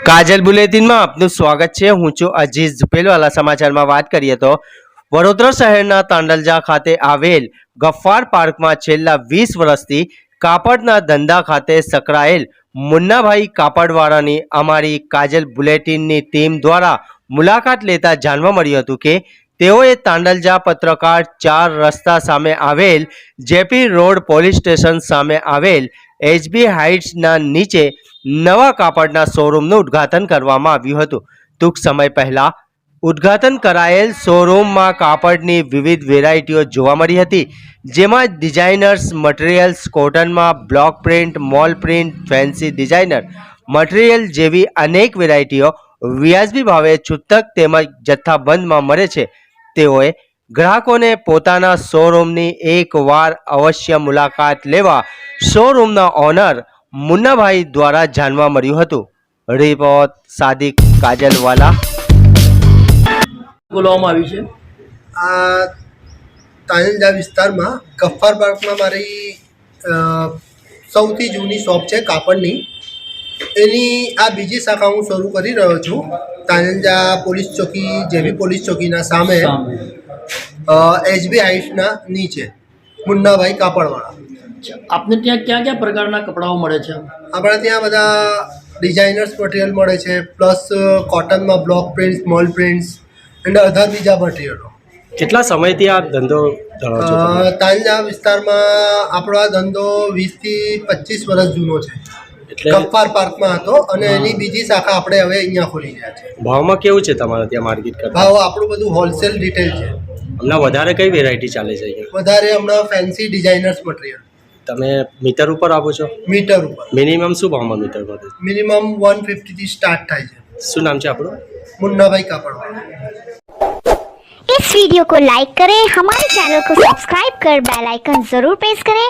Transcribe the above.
કાજલ બુલેટિનમાં આપનું સ્વાગત છે। હું છું અજીઝ ઝુપેલવાલા। સમાચારમાં વાત કરીએ તો વડોદરા શહેરના તાંડલજા ખાતે આવેલ ગફ્ફાર પાર્કમાં છેલ્લા 20 વર્ષથી કાપડના ધંધા ખાતે સંકળાયેલ મુન્નાભાઈ કાપડવાળાની અમારી કાજલ બુલેટિનની ટીમ દ્વારા મુલાકાત લેતા જાણવા મળ્યું હતું કે તેઓએ તાંડલજા પત્રકાર 4 રસ્તા સામે આવેલ જેપી રોડ પોલીસ સ્ટેશન સામે આવેલ એચબી હાઇટ્સના નીચે નવા કાપડના શોરૂમનું ઉદ્ઘાટન કરવામાં આવ્યું હતું। ટૂંક સમય પહેલા ઉદ્ઘાટન કરાયેલ શોરૂમમાં કાપડની વિવિધ વેરાયટીઓ જોવા મળી હતી, જેમાં ડિઝાઇનર્સ મટીરિયલ્સ, કોટનમાં block print, mull print, fancy designer material જેવી અનેક વેરાયટીઓ વ્યાજબી ભાવે છૂટક તેમજ જથ્થાબંધમાં મળે છે। તેઓએ ગ્રાહકોને પોતાના શોરૂમની એકવાર અવશ્ય મુલાકાત લેવા શોરૂમના ઓનર મુન્નાભાઈ દ્વારા જાણવા મળ્યું હતું। રિપોર્ટ સાદિક કાજલવાલા। બોલાવવામાં આવી છે આ તાંડલજા વિસ્તારમાં ગફ્ફાર પાર્કમાં મારી સૌથી જૂની શોપ છે કાપડની। એની આ બીજી શાખા હું શરૂ કરી રહ્યો છું તાંડલજા પોલીસ ચોકી, જેવી પોલીસ ચોકીના સામે એચબી હાઇટ્સના નીચે મુન્નાભાઈ કાપડવાળા। આપને ત્યાં ક્યાં ક્યાં પ્રકારના કપડાઓ મળે છે? આપણા ત્યાં બધા ડિઝાઇનર્સ મટીરિયલ મળે છે, પ્લસ કોટનમાં બ્લોક પ્રિન્ટ્સ, મોલ પ્રિન્ટ્સ અને અધર બીજા મટીરિયલો। કેટલા સમયથી આ ધંધો ધરાવો છો તમે? તાંડલજા વિસ્તારમાં આપણો આ ધંધો 20 થી 25 વર્ષ જૂનો છે। એટલે ગફ્ફાર પાર્કમાં હતો અને એની બીજી શાખા આપણે હવે અહીંયા ખોલી રહ્યા છે। ભાવમાં કેવું છે તમારે ત્યાં માર્કેટ કરતા? ભાવ આપણું બધું હોલસેલ રિટેલ છે। હમણાં વધારે કઈ વેરાયટી ચાલે છે અહીંયા? વધારે હમણાં ફેન્સી ડિઝાઇનર્સ મટીરિયલ તમે મીટર ઉપર આપો છો? મીટર ઉપર મિનિમમ શું ભાવમાં મીટર પડે? મિનિમમ 150 થી સ્ટાર્ટ થાય છે। શું નામ છે આપણું? मुन्नाभाई कापड़वाला। इस वीडियो को लाइक करें, हमारे चैनल को सब्सक्राइब कर बेल आइकन जरूर प्रेस करें